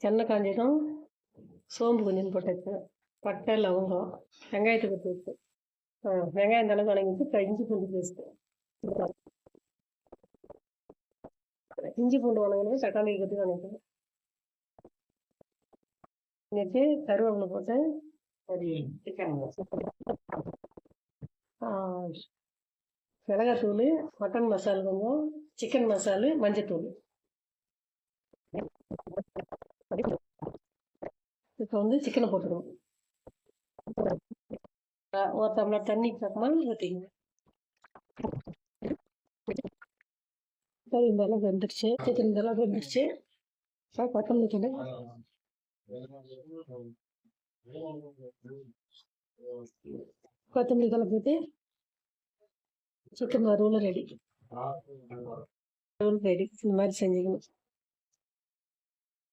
எண்ணெய் காஞ்சதும் சோம்பு கொஞ்சம் போட்டாச்சு, பட்டை லவங்கம், வெங்காயத்தை கொட்டி வச்சு வெங்காயம் இந்த அளவுக்கு வணங்கிட்டு இஞ்சி பூண்டு பேஸ்ட்டு, இஞ்சி பூண்டு வணங்கினது தக்காளி கொட்டி வணக்கணும். வச்சு கருவேப்பிலை போட்டு மிளகாத்தூள், மட்டன் மசாலா கொஞ்சம், சிக்கன் மசாலு, மஞ்சத்தூள். இப்போ வந்து சிக்கனை போட்டுக்கணும். ஒரு டம்ளர் தண்ணி பக்கமாக ஊற்றிக்கணும். இந்த அளவுக்கு வந்துடுச்சு, சிக்கன் இந்த அளவுக்கு வந்துடுச்சு. கொத்தமல்லி தூள், கொத்தமல்லி தலை போட்டு சிக்கன் வறுவல் ரெடி. இந்த மாதிரி செஞ்சுக்கணும்.